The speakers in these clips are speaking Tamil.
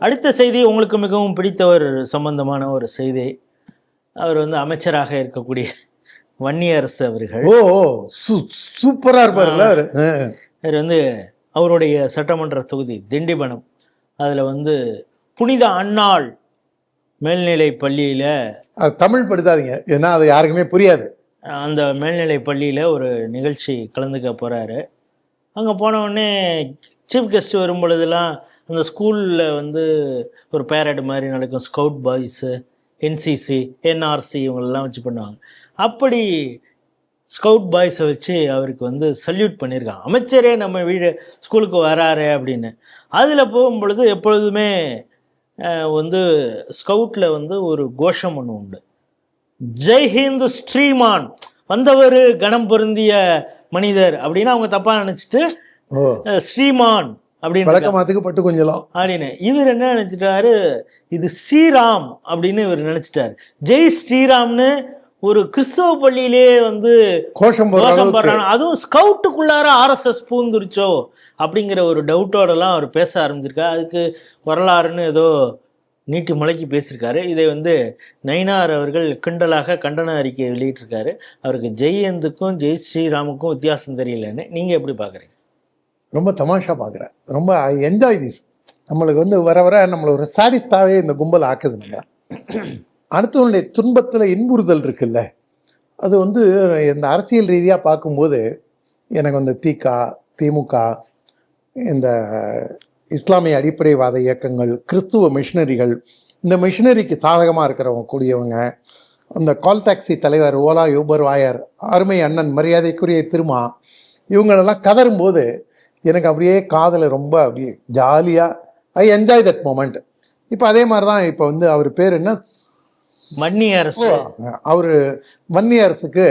அடுத்த செய்தி உங்களுக்கு மிகவும் பிடித்த ஒரு சம்பந்தமான ஒரு செய்தி. அவர் வந்து அமைச்சராக இருக்கக்கூடிய வன்னியரசு அவர்கள். சூப்பரா இருப்பாருல்ல அவர் வந்து அவருடைய சட்டமன்ற தொகுதி திண்டிவனம், அதில் வந்து புனித அன்னாள் மேல்நிலை பள்ளியில், தமிழ் படுத்தாதீங்க ஏன்னா அது யாருக்குமே புரியாது, அந்த மேல்நிலை பள்ளியில் ஒரு நிகழ்ச்சி கலந்துக்க போகிறாரு. அங்கே போனவுடனே சீஃப் கெஸ்ட் வரும் பொழுதெல்லாம் அந்த ஸ்கூலில் வந்து ஒரு பேரட் மாதிரி நடக்கும். ஸ்கவுட் பாய்ஸு, என்சிசி, என்ஆர்சி இவங்களெல்லாம் வச்சு பண்ணுவாங்க. அப்படி ஸ்கவுட் பாய்ஸை வச்சு அவருக்கு வந்து சல்யூட் பண்ணியிருக்காங்க. அமைச்சரே நம்ம வீடு ஸ்கூலுக்கு வராரு அப்படின்னு. அதில் போகும்பொழுது எப்பொழுதுமே வந்து ஸ்கவுட்டில் வந்து ஒரு கோஷம் ஒன்று உண்டு. ஜெய்ஹிந்த் ஸ்ரீமான், வந்தவர் கணம் பொருந்திய மனிதர் அப்படின்னு அவங்க தப்பாக நினச்சிட்டு ஸ்ரீமான் அப்படின்னு பட்டு கொஞ்சம் அப்படின்னு. இவர் என்ன நினச்சிட்டாரு, இது ஸ்ரீராம் அப்படின்னு இவர் நினச்சிட்டாரு. ஜெய் ஸ்ரீராம்னு ஒரு கிறிஸ்தவ பள்ளியிலே வந்து கோஷம் போடுறாங்க. அதுவும் ஸ்கவுட்டுக்குள்ளார ஆர்எஸ்எஸ் பூந்துருச்சோ அப்படிங்கிற ஒரு டவுட்டோடலாம் அவர் பேச ஆரம்பிச்சிருக்காரு. அதுக்கு வரலாறுன்னு ஏதோ நீட்டி முளைக்கி பேசியிருக்காரு. இதை வந்து நயினார் அவர்கள் கிண்டலாக கண்டன அறிக்கையை வெளியிட்டிருக்காரு. அவருக்கு ஜெய்ஹிந்துக்கும் ஜெய் ஸ்ரீராமுக்கும் வித்தியாசம் தெரியலன்னு நீங்கள் எப்படி பார்க்குறீங்க? ரொம்ப தமாஷா பார்க்குறேன். ரொம்ப என்ஜாய் திஸ். நம்மளுக்கு வந்து வர வர நம்மளை ஒரு சாடிஸ்டாவே இந்த கும்பல் ஆக்குது. நம்ம அடுத்தவனுடைய துன்பத்தில் இன்புறுதல் இருக்குல்ல, அது வந்து இந்த அரசியல் ரீதியாக பார்க்கும்போது எனக்கு வந்து திமுக, இந்த இஸ்லாமிய அடிப்படைவாத இயக்கங்கள், கிறிஸ்துவ மிஷினரிகள், இந்த மிஷினரிக்கு சாதகமாக இருக்கிறவங்க கூடியவங்க, அந்த கால் டாக்ஸி தலைவர், ஓலா யூபர் வாயர், அருமை அண்ணன் மரியாதைக்குரிய திருமா, இவங்களெல்லாம் கதரும்போது எனக்கு அப்படியே காதில் ரொம்ப அப்படியே ஜாலியாக ஐ என்ஜாய் தட் மொமெண்ட். இப்போ அதே மாதிரி தான் இப்போ வந்து அவர் பேர் என்ன, வன்னியரசு. அவர் வன்னியரசுக்கு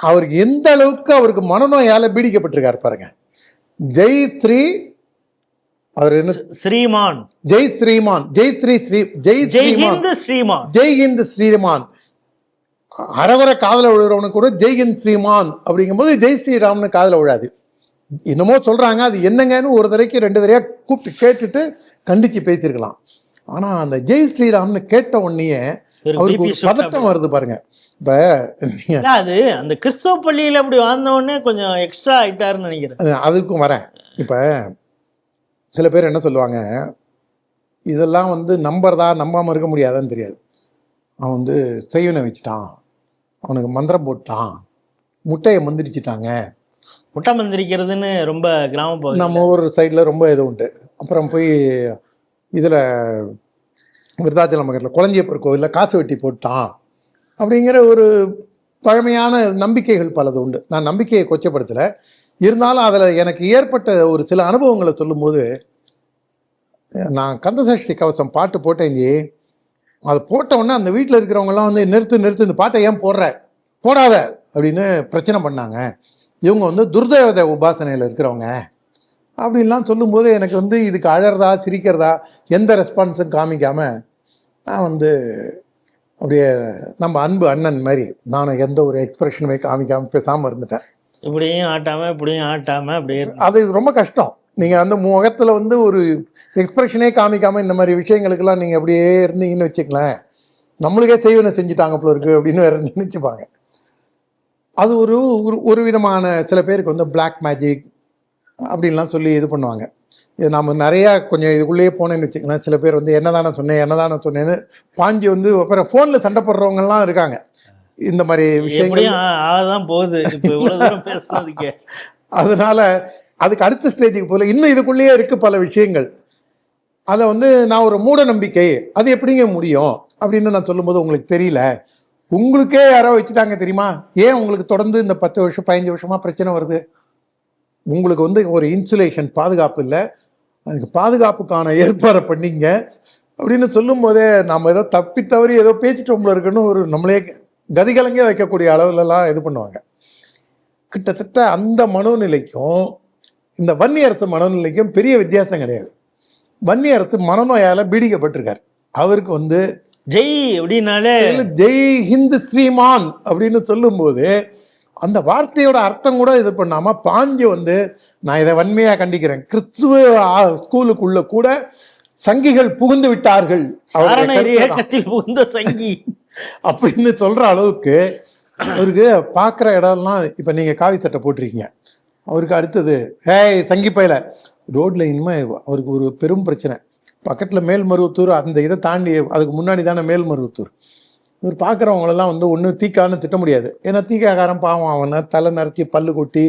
அவருக்கு எந்த அளவுக்கு அவருக்கு மனநோயால பீடிக்கப்பட்டிருக்காரு பாருங்க. ஜெய் ஸ்ரீ, அவர் என்ன ஸ்ரீமான், ஜெய் ஸ்ரீமான், ஜெய்ஹிந்த் ஸ்ரீமான். அரவர காதல விழுறவனுக்கு கூட ஜெய்ஹிந்த் ஸ்ரீமான் அப்படிங்கும்போது ஜெய் ஸ்ரீராம்னு காதல விழாது. என்னமோ சொல்றாங்க, அது என்னங்கன்னு ஒரு தடவைக்கு 2 தடவையா கூப்பிட்டு கேட்டுட்டு கண்டிச்சு பேசியிருக்கலாம். ஆனா அந்த ஜெய் ஸ்ரீராம்னு கேட்ட உடனே அவருக்கு ஒரு பதட்டம் வருது பாருங்க. இப்ப அது அந்த கிறிஸ்தவ பள்ளியில அப்படி வாழ்ந்த உடனே கொஞ்சம் எக்ஸ்ட்ரா ஆயிட்டாருன்னு நினைக்கிறேன். அதுக்கும் வரேன். இப்ப சில பேர் என்ன சொல்லுவாங்க, இதெல்லாம் வந்து நம்புறதா நம்பாம இருக்க முடியாதான்னு தெரியாது. அவன் வந்து செய்வனை வச்சுட்டான், அவனுக்கு மந்திரம் போட்டான், முட்டையை மந்திரிச்சிட்டாங்க. முட்டை மந்திரிக்கிறதுன்னு ரொம்ப கிராம நம்ம ஊர் சைடில் ரொம்ப இது உண்டு. அப்புறம் போய் இதில் விருதாச்சலம் பக்கத்தில் குளஞ்சியப்பர் கோவிலில் காசு வெட்டி போட்டான் அப்படிங்கிற ஒரு பழமையான நம்பிக்கைகள் பலது உண்டு. நான் நம்பிக்கையை கொச்சப்படுத்தலை, இருந்தாலும் அதில் எனக்கு ஏற்பட்ட ஒரு சில அனுபவங்களை சொல்லும்போது, நான் கந்தசஷ்டி கவசம் பாட்டு போட்டேங்கி, அதை போட்டவுடனே அந்த வீட்டில் இருக்கிறவங்கலாம் வந்து நிறுத்து இந்த பாட்டை ஏன் போடாத அப்படின்னு பிரச்சனை பண்ணாங்க. இவங்க வந்து துர்தேவதை உபாசனையில் இருக்கிறவங்க அப்படின்லாம் சொல்லும்போது எனக்கு வந்து இதுக்கு அழறதா சிரிக்கிறதா எந்த ரெஸ்பான்ஸும் காமிக்காமல் நான் வந்து அப்படியே நம்ம அன்பு அண்ணன் மாதிரி நான் எந்த ஒரு எக்ஸ்பிரஷனுமே காமிக்காமல் பேசாமல் இருந்துட்டேன். இப்படியும் ஆட்டாமல் இப்படியும் ஆட்டாமல் அப்படியே அது ரொம்ப கஷ்டம். நீங்கள் அந்த முகத்தில் வந்து ஒரு எக்ஸ்பிரஷனே காமிக்காமல் இந்த மாதிரி விஷயங்களுக்கெல்லாம் நீங்கள் அப்படியே இருந்தீங்கன்னு வச்சுக்கலாம், நம்மளுக்கே செய்வனை செஞ்சுட்டாங்க போல இருக்குது அப்படின்னு வேறு நினச்சிப்பாங்க. அது ஒரு விதமான சில பேருக்கு வந்து பிளாக் மேஜிக் அப்படின்லாம் சொல்லி இது பண்ணுவாங்க. இது நம்ம நிறையா கொஞ்சம் இதுக்குள்ளேயே போனேன்னு வச்சுக்கலாம். சில பேர் வந்து என்னதானே சொன்னேன்னு பாஞ்சி வந்து அப்புறம் ஃபோனில் சண்டை போடுறவங்கலாம் இருக்காங்க. இந்த மாதிரி விஷயங்கள் போகுது. அதனால அதுக்கு அடுத்த ஸ்டேஜுக்கு போகல, இன்னும் இதுக்குள்ளேயே இருக்குது பல விஷயங்கள். அதை வந்து நான் ஒரு மூட நம்பிக்கை அது எப்படிங்க முடியும் அப்படின்னு நான் சொல்லும்போது உங்களுக்கு தெரியல, உங்களுக்கே யாரோ வச்சுட்டாங்க தெரியுமா, ஏன் உங்களுக்கு தொடர்ந்து இந்த 10 வருஷம் 15 வருஷமாக பிரச்சனை வருது? உங்களுக்கு வந்து ஒரு இன்சுலேஷன் பாதுகாப்பு இல்லை, அதுக்கு பாதுகாப்புக்கான ஏற்பாடை பண்ணிங்க அப்படின்னு சொல்லும் போதே நாம் ஏதோ தவறி ஏதோ பேச்சுட்டோம்ல இருக்குன்னு ஒரு நம்மளே கதிகலங்கே வைக்கக்கூடிய அளவுலலாம் இது பண்ணுவாங்க. கிட்டத்தட்ட அந்த மனோநிலைக்கும் இந்த வன்னியரசு மனோநிலைக்கும் பெரிய வித்தியாசம் கிடையாது. வன்னியரசு மனநோயால் பீடிக்கப்பட்டிருக்கார். அவருக்கு வந்து ஜெய் அப்படின்னாலே ஜெய் ஹிந்த் ஸ்ரீமான் அப்படின்னு சொல்லும்போது அந்த வார்த்தையோட அர்த்தம் கூட இது பண்ணாமல் பாஞ்சு வந்து நான் இதை வன்மையாக கண்டிக்கிறேன். கிறிஸ்துவ ஸ்கூலுக்குள்ளே கூட சங்கிகள் புகுந்து விட்டார்கள் அவருடைய சாரணர் கருத்து தான். இயக்கத்தில் புகுந்த சங்கி. அப்படின்னு சொல்ற அளவுக்கு அவருக்கு பார்க்குற இடம்லாம் இப்போ நீங்கள் காவி சட்டை போட்டிருக்கீங்க, அவருக்கு அடுத்தது ஏய் சங்கி பயில ரோட்ல இனிமே அவருக்கு ஒரு பெரும் பிரச்சனை. பக்கத்தில் மேல்மருவத்தூர், அந்த இதை தாண்டி அதுக்கு முன்னாடி தானே மேல்மருவத்தூர். இவர் பார்க்குறவங்களெல்லாம் வந்து ஒன்றும் தீக்கான்னு திட்ட முடியாது. ஏன்னா தீக்காக்காரன் பாவம், அவனை தலை நரைச்சி பல்லு கொட்டி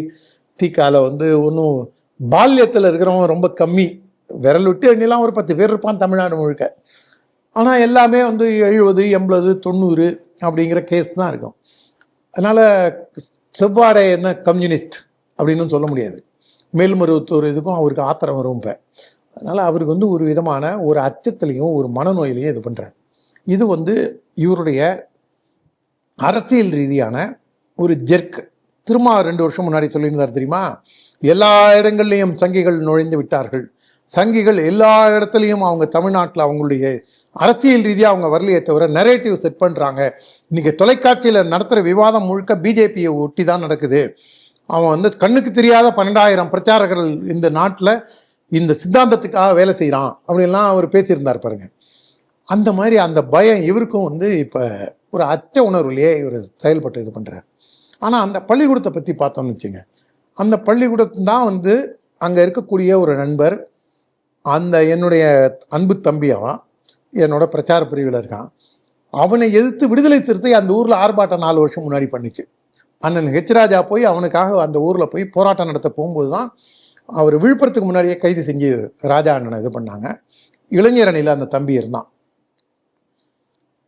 தீக்கால வந்து ஒன்றும் பால்யத்தில் இருக்கிறவங்க ரொம்ப கம்மி. விரல் விட்டு எண்ணிலாம் ஒரு 10 பேர் இருப்பான் தமிழ்நாடு முழுக்க. ஆனால் எல்லாமே வந்து 70, 80, 90 அப்படிங்கிற கேஸ் தான் இருக்கும். அதனால் செவ்வாடை என்ன கம்யூனிஸ்ட் அப்படின்னு சொல்ல முடியாது. மேல்மருவத்தூர் இதுக்கும் அவருக்கு ஆத்திரம் வரும். இப்போ அதனால் அவருக்கு வந்து ஒரு விதமான ஒரு அச்சத்துலேயும் ஒரு மனநோயிலையும் இது பண்ணுறாரு. இது வந்து இவருடைய அரசியல் ரீதியான ஒரு ஜெர்க். திரும்ப 2 வருஷம் முன்னாடி சொல்லியிருந்தார் தெரியுமா, எல்லா இடங்கள்லையும் சங்கிகள் நுழைந்து விட்டார்கள், சங்கிகள் எல்லா இடத்துலையும் அவங்க தமிழ்நாட்டில் அவங்களுடைய அரசியல் ரீதியாக அவங்க வரலையே தவிர நரேட்டிவ் செட் பண்ணுறாங்க. இன்றைக்கி தொலைக்காட்சியில் நடத்துகிற விவாதம் முழுக்க பிஜேபியை ஒட்டி தான் நடக்குது. அவன் வந்து கண்ணுக்கு தெரியாத 12,000 பிரச்சாரகர்கள் இந்த நாட்டில் இந்த சித்தாந்தத்துக்காக வேலை செய்கிறான் அப்படின்லாம் அவர் பேசியிருந்தார் பாருங்க. அந்த மாதிரி அந்த பயம் இவருக்கும் வந்து இப்போ ஒரு அச்ச உணர்வுலையே இவர் செயல்பட்டு இது பண்ணுறார். ஆனால் அந்த பள்ளிக்கூடத்தை பற்றி பார்த்தோம்னு வச்சுங்க, அந்த பள்ளிக்கூடத்து தான் வந்து அங்கே இருக்கக்கூடிய ஒரு நண்பர், அந்த என்னுடைய அன்பு தம்பி, அவன் என்னோட பிரச்சார பிரிவில் இருக்கான். அவனை எதிர்த்து விடுதலை சிறுத்தை அந்த ஊரில் ஆர்ப்பாட்டம் 4 வருஷம் முன்னாடி பண்ணிச்சு. அண்ணன் ஹெச் ராஜா போய் அவனுக்காக அந்த ஊரில் போய் போராட்டம் நடத்த போகும்போது தான் அவர் விழுப்புரத்துக்கு முன்னாடியே கைது செஞ்சு ராஜா அண்ணனை இது பண்ணாங்க. இளைஞர் அணியில் அந்த தம்பி இருந்தான்.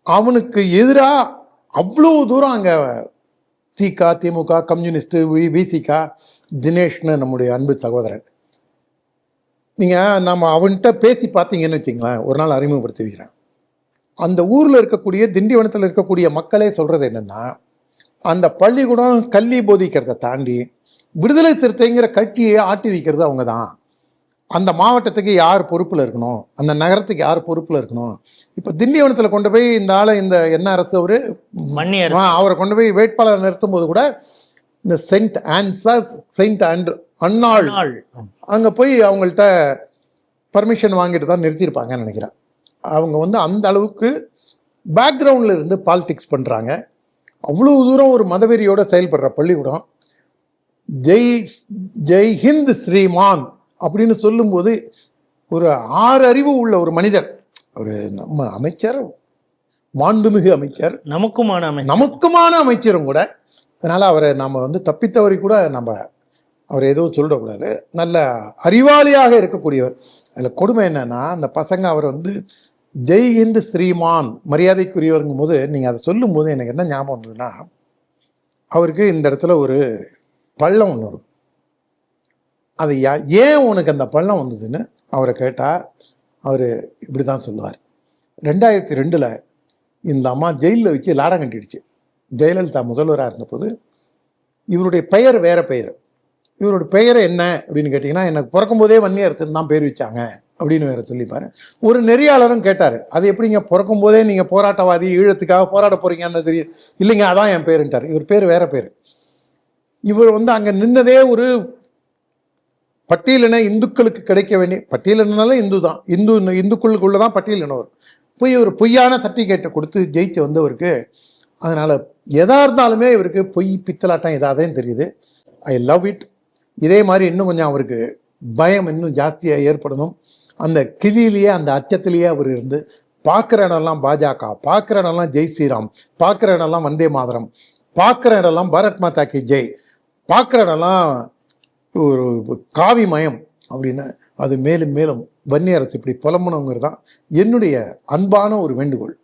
அவனுக்கு எதிராக அவ்வளோ தூரம் அங்கே திக, திமுக, கம்யூனிஸ்ட்டு, விசிகா, தினேஷ்னு நம்முடைய அன்பு சகோதரன். நீங்கள் நம்ம அவன்கிட்ட பேசி பார்த்தீங்கன்னு வச்சிங்களேன், ஒரு நாள் அறிமுகப்படுத்தி வைக்கிறேன். அந்த ஊரில் இருக்கக்கூடிய திண்டிவனத்தில் இருக்கக்கூடிய மக்களே சொல்கிறது என்னென்னா, அந்த பள்ளிக்கூடம் கல்வி போதிக்கிறத தாண்டி விடுதலை சிறுத்தைங்கிற கட்சியை ஆட்டி வைக்கிறது அவங்க தான். அந்த மாவட்டத்துக்கு யார் பொறுப்பில் இருக்கணும், அந்த நகரத்துக்கு யார் பொறுப்பில் இருக்கணும். இப்போ திண்டிவனத்தில் கொண்டு போய் இந்த ஆளை இந்த என்ன அரசு அவர் அவரை கொண்டு போய் வேட்பாளர் நிறுத்தும் போது கூட இந்த செயின்ட் அன்னாள் அங்கே போய் அவங்கள்ட்ட பர்மிஷன் வாங்கிட்டு தான் நிறுத்தியிருப்பாங்கன்னு நினைக்கிறேன். அவங்க வந்து அந்த அளவுக்கு பேக்ரவுண்டில் இருந்து பாலிடிக்ஸ் பண்ணுறாங்க. அவ்வளோ தூரம் ஒரு மதவெறியோடு செயல்படுற பள்ளிக்கூடம். ஜெய் ஹிந்த் ஸ்ரீமான் அப்படின்னு சொல்லும்போது ஒரு 6 அறிவு உள்ள ஒரு மனிதர், ஒரு நம்ம அமைச்சர், மாண்புமிகு அமைச்சர், நமக்குமான அமைச்சரும் கூட. அதனால் அவரை நம்ம வந்து தப்பித்தவரை கூட நம்ம அவரை எதுவும் சொல்லிடக்கூடாது. நல்ல அறிவாளியாக இருக்கக்கூடியவர். அதில் கொடுமை என்னன்னா, அந்த பசங்க அவர் வந்து ஜெய் ஹிந்த் ஸ்ரீமான் மரியாதைக்குரியவருங்கும் போது நீங்கள் அதை சொல்லும் போது எனக்கு என்ன ஞாபகம் வந்ததுன்னா, அவருக்கு இந்த இடத்துல ஒரு பள்ளம் ஒன்று இருக்கும். அது ஏன் உனக்கு அந்த பள்ளம் வந்ததுன்னு அவரை கேட்டால் அவர் இப்படி தான் சொல்லுவார். 2002 இந்த அம்மா ஜெயிலில் வச்சு லாடம் கட்டிடுச்சு. ஜெயலலிதா முதல்வராக இருந்தபோது இவருடைய பெயர் வேற பெயர். இவருடைய பெயர் என்ன அப்படின்னு கேட்டிங்கன்னா, எனக்கு பிறக்கும் போதே வன்னியரசன் தான் பேர் வச்சாங்க அப்படின்னு வேற சொல்லிப்பாரு. ஒரு நெறியாளரும் கேட்டார், அது எப்படிங்க பிறக்கும் போதே நீங்கள் போராட்டவாதி ஈழத்துக்காக போராட போகிறீங்கன்னு தெரியும். இல்லைங்க, அதான் என் பேருன்ட்டார். இவர் பேர் வேற பேர். இவர் வந்து அங்கே நின்னதே ஒரு பட்டியலின இந்துக்களுக்கு கிடைக்க வேண்டிய, பட்டியலினால இந்து தான், இந்துக்களுக்குள்ள தான் பட்டியலினவர் போய் ஒரு பொய்யான சர்டிஃபிகேட்டை கொடுத்து ஜெயிச்சு வந்தவருக்கு. அதனால் எதாக இருந்தாலுமே இவருக்கு பொய் பித்தலாட்டம் எதாவதையும் தெரியுது. I love it. இதே மாதிரி இன்னும் கொஞ்சம் அவருக்கு பயம் இன்னும் ஜாஸ்தியாக ஏற்படணும். அந்த கிளியிலேயே அந்த அச்சத்திலேயே அவர் இருந்து பார்க்குற இடம்லாம் பாஜக, பார்க்குற இடம்லாம் ஜெய் ஸ்ரீராம், பார்க்குற இடம்லாம் வந்தே மாதரம், பார்க்குற இடம்லாம் பாரத் மாதா கி ஜெய், பார்க்குற இடம்லாம் ஒரு காவி மயம் அப்படின்னு அது மேலும் மேலும் வன்னியரசு இப்படி புலம்பணுங்கிறது தான் என்னுடைய அன்பான ஒரு வேண்டுகோள்.